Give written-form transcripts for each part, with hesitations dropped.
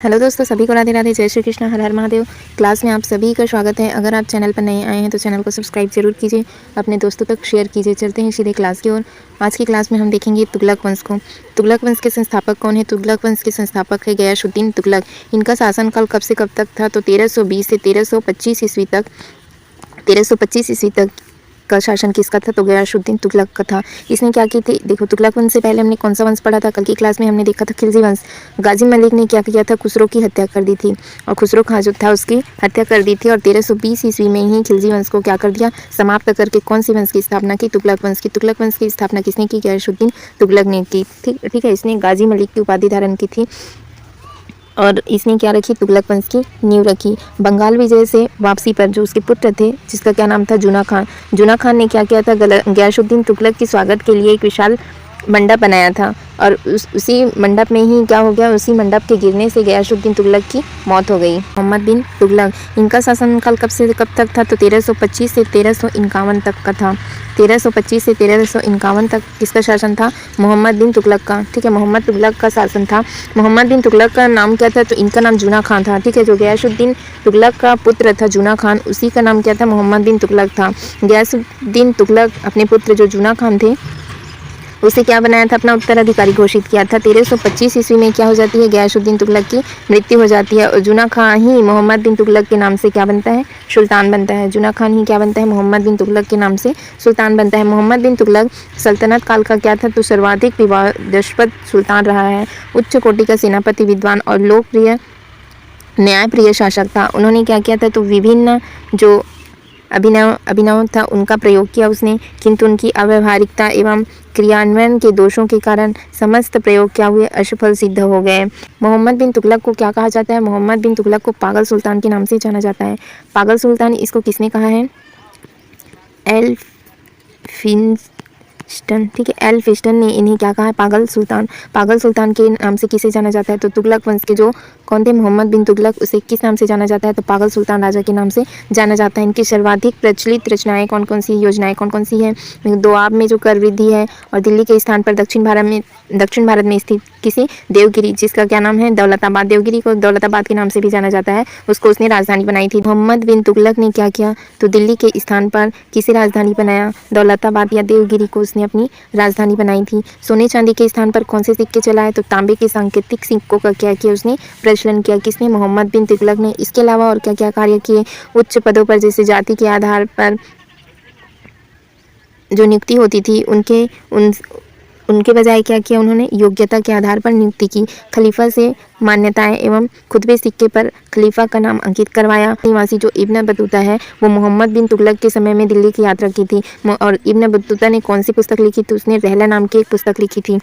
Hello दोस्तों, सभी को राधे राधे, जय श्री कृष्ण, हर हर महादेव। क्लास में आप सभी का स्वागत है। अगर आप चैनल पर नए आए हैं तो चैनल को सब्सक्राइब जरूर कीजिए, अपने दोस्तों तक शेयर कीजिए। चलते हैं सीधे क्लास की ओर। आज की क्लास में हम देखेंगे तुगलक वंश को। तुगलक वंश के संस्थापक कौन है? तुगलक वंश के संस्थापक है गयासुद्दीन तुगलक। इनका शासनकाल कब से कब तक था? तो 1320 से 1325 ईस्वी तक। 1325 ईस्वी तक का शासन किसका था? तो गयासुद्दीन तुगलक का था। इसने क्या की थी? देखो, तुगलक वंश से पहले हमने कौन सा वंश पढ़ा था? कल की क्लास में हमने देखा था खिलजी वंश। गाजी मलिक ने क्या किया था? खुसरो की हत्या कर दी थी, और खुसरो खां जो था उसकी हत्या कर दी थी। और 1320 ईस्वी में ही खिलजी वंश को क्या कर दिया? समाप्त करके कौन सी वंश की स्थापना की? तुगलक वंश की। तुगलक वंश की स्थापना किसने की? गयासुद्दीन तुगलक ने की। ठीक है। इसने गाजी मलिक की उपाधि धारण की थी और इसने क्या रखी? तुगलक वंश की नींव रखी। बंगाल विजय से वापसी पर जो उसके पुत्र थे, जिसका क्या नाम था? जूना खान। जूना खान ने क्या किया था? गयासुद्दीन तुगलक के स्वागत के लिए एक विशाल मंडप बनाया था, और उसी मंडप में ही क्या हो गया? उसी मंडप के गिरने से गयासुद्दीन तुगलक की मौत हो गई। मोहम्मद बिन तुगलक, इनका शासनकाल कब से कब तक था? तो 1325 से 1351 तक का था। 1325 से 1351 तक किसका शासन था? मोहम्मद बिन तुगलक का। ठीक है, मोहम्मद तुगलक का शासन था। मोहम्मद बिन तुगलक का नाम क्या था? तो इनका नाम जूना खान था। ठीक है, जो गयासुद्दीन तुगलक का पुत्र था जूना खान, उसी का नाम क्या था? मोहम्मद बिन तुगलक था। गयासुद्दीन तुगलक अपने पुत्र जो जूना खान थे उसे क्या बनाया था? अपना उत्तराधिकारी घोषित किया था। 1325 ईस्वी में क्या हो जाती है? गयासुद्दीन तुगलक की मृत्यु हो जाती है, और जूना खान ही मोहम्मद बिन तुगलक के नाम से क्या बनता है? सुल्तान बनता है। जूना खान ही क्या बनता है? मोहम्मद बिन तुगलक के नाम से सुल्तान बनता है। मोहम्मद बिन तुगलक सल्तनत काल का क्या था? तो सर्वाधिक विवादास्पद सुल्तान रहा है। उच्च कोटि का सेनापति, विद्वान और लोकप्रिय न्यायप्रिय शासक था। उन्होंने क्या किया था? तो विभिन्न जो अभिनव था उनका प्रयोग किया उसने, किंतु उनकी अव्यवहारिकता एवं क्रियान्वयन के दोषों के कारण समस्त प्रयोग क्या हुए? असफल सिद्ध हो गए। मोहम्मद बिन तुगलक को क्या कहा जाता है? मोहम्मद बिन तुगलक को पागल सुल्तान के नाम से जाना जाता है। पागल सुल्तान इसको किसने कहा है? एल्फिंस्टन। ठीक है, एल्फिंस्टन ने इन्हें क्या कहा है? पागल सुल्तान। पागल सुल्तान के नाम से किसे जाना जाता है? तो तुगलक वंश के जो कौन थे? मोहम्मद बिन तुगलक, उसे किस नाम से जाना जाता है? तो पागल सुल्तान राजा के नाम से जाना जाता है। इनकी सर्वाधिक प्रचलित रचनाएं कौन कौन सी, योजनाएं कौन कौन सी है? दोआब में जो कर वृद्धि है, और दिल्ली के स्थान पर दक्षिण भारत में स्थित किसी देवगिरी, जिसका क्या नाम है? दौलताबाद। देवगिरी को दौलताबाद के नाम से भी जाना जाता है, उसको उसने राजधानी बनाई थी। मोहम्मद बिन तुगलक ने क्या किया? तो दिल्ली के स्थान पर किसी राजधानी बनाया? दौलताबाद या देवगिरी को उसने अपनी राजधानी बनाई थी। सोने चांदी के स्थान पर कौन से सिक्के चलाए? तो तांबे के सांकेतिक सिक्कों का क्या किया उसने? प्रचलन किया। किसने? मोहम्मद बिन तुगलक ने। इसके अलावा और क्या क्या कार्य किए? उच्च पदों पर, जैसे जाति के आधार पर जो नियुक्ति होती थी, उनके बजाय क्या किया उन्होंने? योग्यता के आधार पर नियुक्ति की। खलीफा से मान्यताएं एवं खुतबे सिक्के पर खलीफा का नाम अंकित करवाया। निवासी जो इब्न बतूता है, वो मोहम्मद बिन तुगलक के समय में दिल्ली की यात्रा की थी। और इब्न बतूता ने कौन सी पुस्तक लिखी थी? उसने रहला नाम की एक पुस्तक लिखी थी।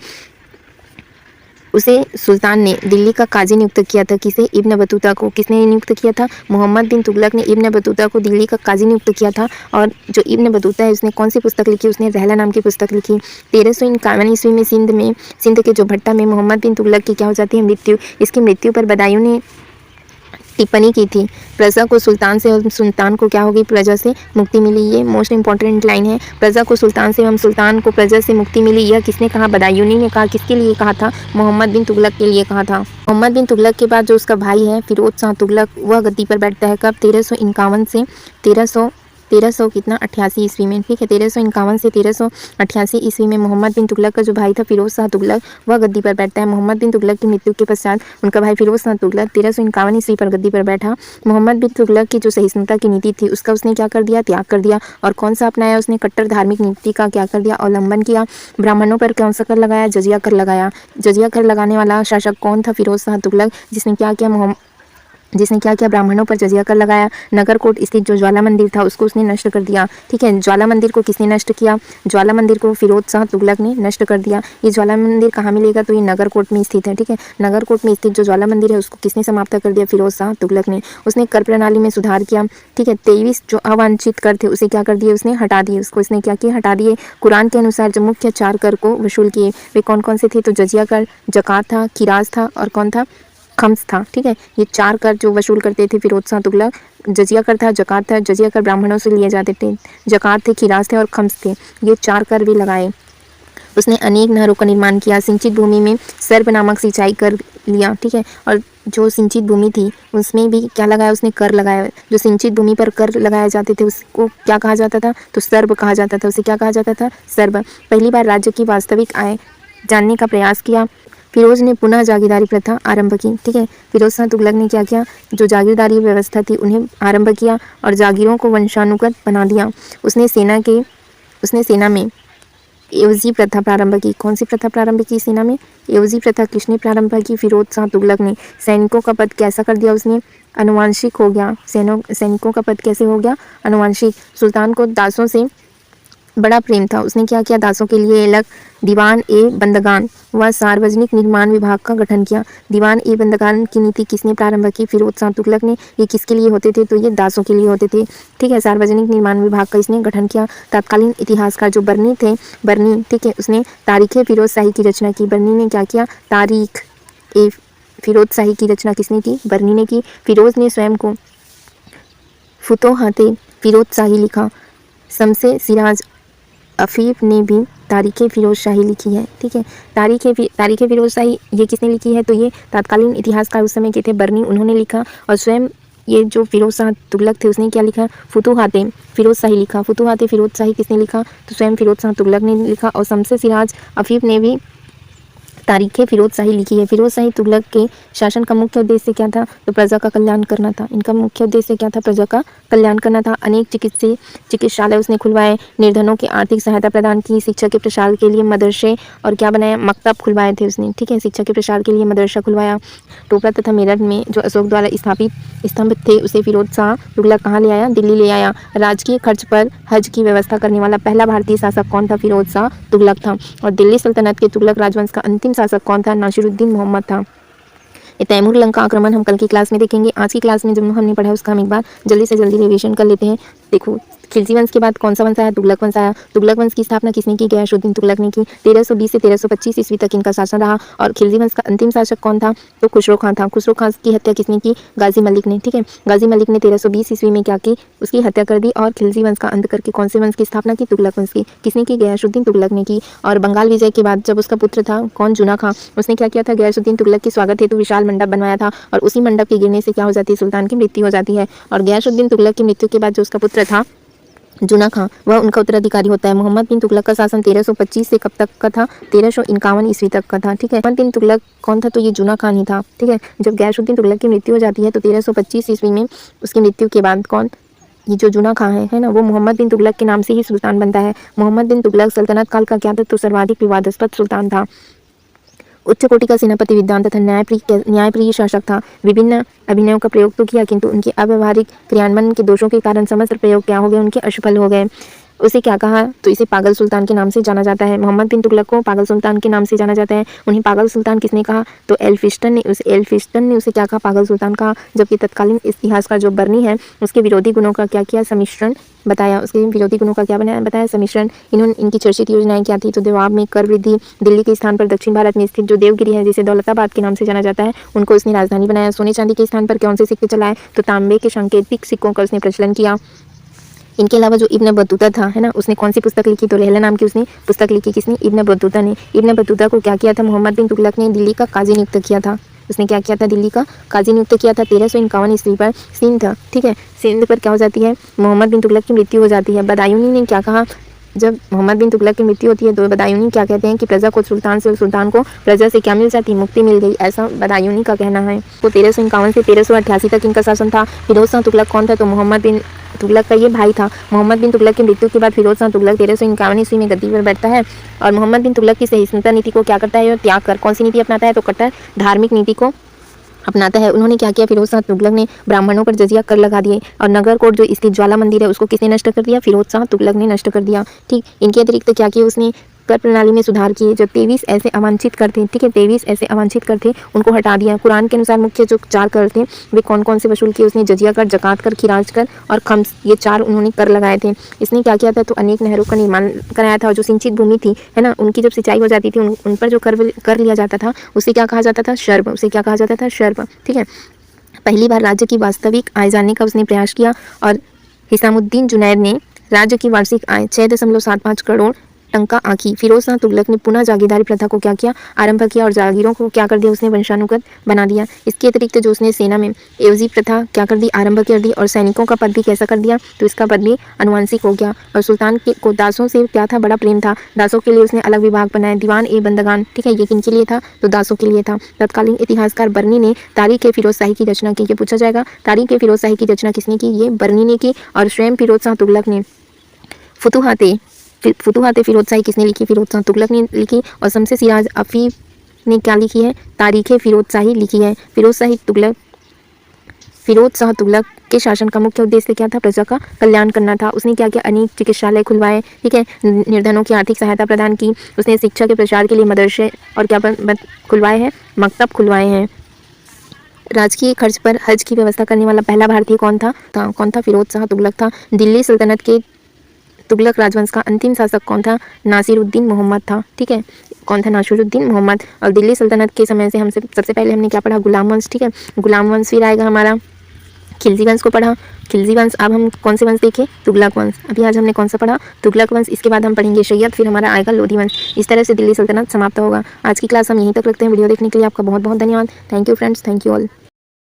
उसे सुल्तान ने दिल्ली का काजी नियुक्त किया था। किसे? इब्न बतूता को। किसने नियुक्त किया था? मोहम्मद बिन तुगलक ने इब्न बतूता को दिल्ली का काजी नियुक्त किया था। और जो इब्न बतूता है, उसने कौन सी पुस्तक लिखी? उसने रहला नाम की पुस्तक लिखी। 1351 ईस्वी में सिंध के जो भट्टा में मोहम्मद बिन तुगलक की क्या हो जाती है? मृत्यु। इसकी मृत्यु पर बदायूं ने टिप्पणी की थी, प्रजा को सुल्तान से एवं सुल्तान को क्या होगी? प्रजा से मुक्ति मिली। ये मोस्ट इंपॉर्टेंट लाइन है। प्रजा को सुल्तान से एवं सुल्तान को प्रजा से मुक्ति मिली, यह किसने कहा? बदायूनी ने कहा। किसके लिए कहा था? मोहम्मद बिन तुगलक के लिए कहा था। मोहम्मद बिन तुगलक के बाद जो उसका भाई है फिरोज शाह तुगलक, वह गद्दी पर बैठता है। कब? 1351 से 1300 कितना? 88 ईस्वी में। ठीक है, 1351 से 1388 ईस्वी में मोहम्मद बिन तुगलक का जो भाई था फिरोज शाह तुगलक, वह गद्दी पर बैठता है। मोहम्मद बिन तुगलक की मृत्यु के पश्चात उनका भाई फिरोज शाह तुगलक 1351 ईस्वी पर गद्दी पर बैठा। मोहम्मद बिन तुगलक की जो सहिष्णुता की नीति थी, उसका उसने क्या कर दिया? त्याग कर दिया। और कौन सा अपनाया उसने? कट्टर धार्मिक नीति का क्या कर दिया? अवलंबन किया। ब्राह्मणों पर कौन सा कर लगाया? जजिया कर लगाया। जजिया कर लगाने वाला शासक कौन था? फिरोज शाह तुगलक, जिसने क्या किया? ब्राह्मणों पर जजिया कर लगाया। नगरकोट स्थित जो ज्वाला मंदिर था, उसको उसने नष्ट कर दिया। ठीक है, ज्वाला मंदिर को किसने नष्ट किया? ज्वाला मंदिर को फिरोज शाह तुगलक ने नष्ट कर दिया। ये ज्वाला मंदिर कहाँ मिलेगा? तो ये नगरकोट में स्थित है। ठीक है, नगरकोट में स्थित जो ज्वाला मंदिर है, उसको किसने समाप्त कर दिया? फिरोज शाह तुगलक ने। उसने कर प्रणाली में सुधार किया। ठीक है, 23 जो अवांछित कर थे, उसे क्या कर दिए? उसने हटा दिए। उसको इसने क्या किया? हटा दिए। कुरान के अनुसार जो मुख्य 4 कर को वसूल किए, वे कौन कौन से थे? तो जजिया कर, जकात था, खिराज था, और कौन था? खम्स था। ठीक है, ये 4 कर जो वसूल करते थे फिरोज शाह तुगलक। जजिया कर था, जकात था। जजिया कर ब्राह्मणों से लिए जाते थे, जकात थे, खिराज थे और खम्स थे। ये 4 कर भी लगाए। उसने अनेक नहरों का निर्माण किया, सिंचित भूमि में सर्प नामक सिंचाई कर लिया, ठीक है। और जो सिंचित भूमि थी उसमें भी क्या लगाया उसने, कर लगाया। जो सिंचित भूमि पर कर लगाए जाते थे उसको क्या कहा जाता था, तो सर्प कहा जाता था। उसे क्या कहा जाता था, सर्प। पहली बार राज्य की वास्तविक आय जानने का प्रयास किया। फिरोज ने पुनः जागीरदारी प्रथा आरंभ की, ठीक है। फिरोज शाह तुगलक ने क्या किया, जो जागीरदारी व्यवस्था थी उन्हें आरंभ किया और जागीरों को वंशानुगत बना दिया। उसने सेना में एवजी प्रथा प्रारंभ की। कौन सी प्रथा प्रारंभ की सेना में, एवजी प्रथा। किसने प्रारंभ की, फिरोज शाह तुगलक ने। सैनिकों का पद कैसा कर दिया उसने, अनुवांशिक हो गया। सैनिकों का पद कैसे हो गया, अनुवांशिक। सुल्तान को दासों से बड़ा प्रेम था, उसने क्या किया, दासों के लिए अलग दीवान ए बंदगान व सार्वजनिक निर्माण विभाग का गठन किया। दीवान ए बंदगान की नीति किसने प्रारंभ की, फिरोज शाह तुगलक ने। ये किसके लिए होते थे, तो ये दासों के लिए होते थे, ठीक है। सार्वजनिक निर्माण विभाग का इसने गठन किया। तत्कालीन इतिहासकार जो बर्नी थे, बर्नी, ठीक है, उसने तारीख फिरोज शाही की रचना की। बर्नी ने क्या किया, तारीख ए फिरोज शाही की रचना किसने की, बर्नी ने की। फिरोज ने स्वयं को फुतोहाते फिरोज शाही लिखा। शमसे सिराज अफीफ ने भी तारीख फिरोज शाही लिखी है, ठीक है। तारीख फिरोज शाही ये किसने लिखी है, तो ये तत्कालीन इतिहासकार उस समय के थे, बर्नी, उन्होंने लिखा। और स्वयं ये जो फिरोज शाह तुगलक थे उसने क्या लिखा, फुतुहाते फिरोज शाही लिखा। फुतुहाते फिरोज शाही किसने लिखा, तो स्वयं फिरोज शाह तुगलक ने लिखा। और शमसे सिराज अफीफ ने भी तारीख फिरोज शाही लिखी है। फिरोज शाही तुगलक के शासन का मुख्य उद्देश्य क्या था, तो प्रजा का कल्याण करना था। इनका मुख्य उद्देश्य क्या था, प्रजा का कल्याण करना था। अनेक चिकित्सालय उसने खुलवाए, निर्धनों की आर्थिक सहायता प्रदान की, शिक्षा के प्रसार के लिए मदरसे और क्या बनाया, मकतब खुलवाए थे उसने, ठीक है। शिक्षा के प्रसार के लिए मदरसा खुलवाया। टोपरा तथा मेरठ में जो अशोक द्वारा स्थापित स्तंभ थे उसे फिरोज शाह तुगलक कहाँ ले आया, दिल्ली ले आया। राजकीय खर्च पर हज की व्यवस्था करने वाला पहला भारतीय शासक कौन था, फिरोज शाह तुगलक था। और दिल्ली सल्तनत के तुगलक राजवंश का अंतिम शासक कौन था, नासिरुद्दीन मोहम्मद था। ये तैमूर लंग का आक्रमण हम कल की क्लास में देखेंगे। आज की क्लास में जब हमने पढ़ा उसका हम एक बार जल्दी से जल्दी रिवीजन कर लेते हैं। देखो, खिलजी वंश के बाद कौन सा वंश आया, तुगलक वंश आया। तुगलक वंश की स्थापना किसने की, गयासुद्दीन तुगलक ने की। 1320 से 1325 ईस्वी तक इनका शासन रहा। और खिलजी वंश का अंतिम शासक कौन था, तो खुसरो खां था। खुसरो खां की हत्या किसने की, गाजी मलिक ने, ठीक है। गाजी मलिक ने 1320 ईस्वी में क्या की, उसकी हत्या कर दी और खिलजी वंश का अंत करके कौन से वंश की स्थापना की, तुगलक वंश की। किसने की, गयासुद्दीन तुगलक ने की। और बंगाल विजय के बाद जब उसका पुत्र था कौन, जुना खां, उसने क्या किया था, गयासुद्दीन तुगलक के स्वागत हेतु विशाल मंडप बनवाया था। और उसी मंडप के गिरने से क्या हो जाती है, सुल्तान की मृत्यु हो जाती है। और गयासुद्दीन तुगलक की मृत्यु के बाद जो उसका पुत्र था जुना खां, वह उनका उत्तराधिकारी होता है। मोहम्मद बिन तुगलक का शासन 1325 से कब तक का था, 1351 ईस्वी तक का था, ठीक है। मोहम्मद बिन तुगलक कौन था, तो ये जुना खान ही था, ठीक है। जब गयासुद्दीन तुगलक की मृत्यु हो जाती है तो 1325 ईस्वी में उसकी मृत्यु के बाद कौन, ये जो जुना खां है ना, वो मोहम्मद बिन तुगलक के नाम से ही सुल्तान बनता है। मोहम्मद बिन तुगलक सल्तनत काल का क्या था, तो सर्वाधिक विवादास्पद सुल्तान था। उच्च कोटि का सेनापति, विद्वान तथा न्यायप्रिय शासक था। विभिन्न अभिनयों का प्रयोग तो किया किंतु उनके अव्यवहारिक क्रियान्वयन के दोषों के कारण समस्त प्रयोग क्या हो गए, उनके असफल हो गए। उसे क्या कहा, तो इसे पागल सुल्तान के नाम से जाना जाता है। मोहम्मद बिन तुगलक को पागल सुल्तान के नाम से जाना जाता है। उन्हें पागल सुल्तान किसने कहा, तो एल्फिस्टन ने उसे क्या कहा, पागल सुल्तान कहा। जबकि तत्कालीन इतिहास का जो बर्नी है उसके विरोधी गुणों का क्या किया, सम्मिश्रण बताया। उसके विरोधी गुणों का क्या बताया, सम्मिश्रण। इनकी चर्चित योजनाएं क्या थी, तो दोआब में कर वृद्धि, दिल्ली के स्थान पर दक्षिण भारत में स्थित जो देवगिरी है जिसे दौलताबाद के नाम से जाना जाता है उनको उसने राजधानी बनाया। सोने चांदी के स्थान पर कौन से सिक्के चलाए, तो तांबे के सांकेतिक सिक्कों का उसने प्रचलन किया। इनके अलावा जो इब्न बतूता था, है ना, उसने कौन सी पुस्तक लिखी, तो रहला नाम की उसने पुस्तक लिखी। किसने, इब्न बतूता ने। इब्न बतूता को क्या किया था, मोहम्मद बिन तुगलक ने दिल्ली का काजी नियुक्त किया था। उसने क्या किया था, दिल्ली का काजी नियुक्त किया था। 1351 ईस्वी पर सिंध था, ठीक है। सिंध पर क्या हो जाती है, मोहम्मद बिन तुगलक की मृत्यु हो जाती है। बदायूनी ने क्या कहा, जब मोहम्मद बिन तुगलक की मृत्यु होती है तो बदायूनी क्या कहते हैं कि प्रजा को सुल्तान से और सुल्तान को प्रजा से क्या मिल जाती, मुक्ति मिल गई, ऐसा बदायूनी का कहना है। तो 1351 से 1388 तक इनका शासन था। फिरोज शाह तुगलक कौन था, तो मोहम्मद बिन तुगलक का ये भाई था। मोहम्मद बिन तुगलक की मृत्यु के बाद फिरोज शाह तुगलक 1351 ईस्वी में गद्दी पर बैठता है और मोहम्मद बिन तुगलक की सहिष्णुता नीति को क्या करता है, और त्याग कर कौन सी नीति अपनाता है, तो कट्टर धार्मिक नीति को अपनाता है। उन्होंने क्या किया, फिरोज शाह तुगलक ने ब्राह्मणों पर जजिया कर लगा दिए। और नगर कोट जो स्थित ज्वाला मंदिर है उसको किसने नष्ट कर दिया, फिरोज शाह तुगलक ने नष्ट कर दिया, ठीक। इनके अतिरिक्त क्या किया उसने, कर प्रणाली में सुधार किए। जो 23 ऐसे अवांछित कर थे, ठीक है, 23 ऐसे अवांछित कर थे उनको हटा दिया। कुरान के अनुसार मुख्य जो 4 कर थे वे कौन कौन से वसूल किए उसने, जजिया कर, जकात कर, खिराज कर और खम्स, ये 4 उन्होंने कर लगाए थे। इसने क्या किया था, तो अनेक नहरों का निर्माण कराया था। और जो सिंचित भूमि थी, है ना, उनकी जब सिंचाई हो जाती थी उन पर जो कर लिया जाता था उसे क्या कहा जाता था, शर्ब। उसे क्या कहा जाता था, शर्ब, ठीक है। पहली बार राज्य की वास्तविक आय जानने का उसने प्रयास किया और हिसामुद्दीन जुनैद ने राज्य की वार्षिक आय 6.75 करोड़ टंका आंखी। फिरोज शाह तुगलक ने पुनः जागीरदारी प्रथा को क्या किया, आरंभ किया और जागीरों को क्या कर दिया, उसने वंशानुगत बना दिया। इसके अतिरिक्त जो उसने सेना में एवजी प्रथा क्या कर दी, आरंभ कर दी और सैनिकों का पद भी कैसा कर दिया, तो इसका पद भी अनुवांशिक हो गया। और सुल्तान के को दासों से क्या था, बड़ा प्रेम था। दासों के लिए उसने अलग विभाग बनाए, दीवान ए बंदगान, ठीक है, ये किन के लिए था, तो दासों के लिए था। तत्कालीन इतिहासकार बर्नी ने तारीख ए फिरोज शाही की रचना की। ये पूछा जाएगा, तारीख ए फिरोज शाही की रचना किसने की, ये बर्नी ने की। और स्वयं फिरोज शाह तुगलक ने फुतुहाते फिरोज शाही किसने लिखी, फिरोज शाह तुगलक ने लिखी। और शमसे सिराज अफी ने क्या लिखी है, तारीख ए फिरोज शाही लिखी है। फिरोज शाह तुगलक के शासन का मुख्य उद्देश्य क्या था, प्रजा का कल्याण करना था। उसने क्या किया, अनेक चिकित्सालय खुलवाए, ठीक है, निर्धनों की आर्थिक सहायता प्रदान की। उसने शिक्षा के प्रचार के लिए मदरसे और क्या खुलवाए हैं, मकतब खुलवाए हैं। राजकीय खर्च पर हज की व्यवस्था करने वाला पहला भारतीय कौन था, फिरोज शाह तुगलक था। दिल्ली सल्तनत के तुगलक राजवंश का अंतिम शासक कौन था, नासिरुद्दीन मोहम्मद था, ठीक है, कौन था, नासिरुद्दीन मोहम्मद। और दिल्ली सल्तनत के समय से हमसे सबसे पहले हमने क्या पढ़ा, गुलाम वंश, ठीक है, गुलाम वंश। फिर आएगा हमारा खिलजी वंश को पढ़ा, खिलजी वंश। अब हम कौन से वंश देखें, तुगलक वंश। अभी आज हमने कौन सा पढ़ा, तुगलक वंश। इसके बाद हम पढ़ेंगे सैयद, फिर हमारा आएगा लोधी वंश। इस तरह से दिल्ली सल्तनत समाप्त होगा। आज की क्लास हम यहीं तक रखते हैं। वीडियो देखने के लिए आपका बहुत बहुत धन्यवाद। Thank you friends, thank you all.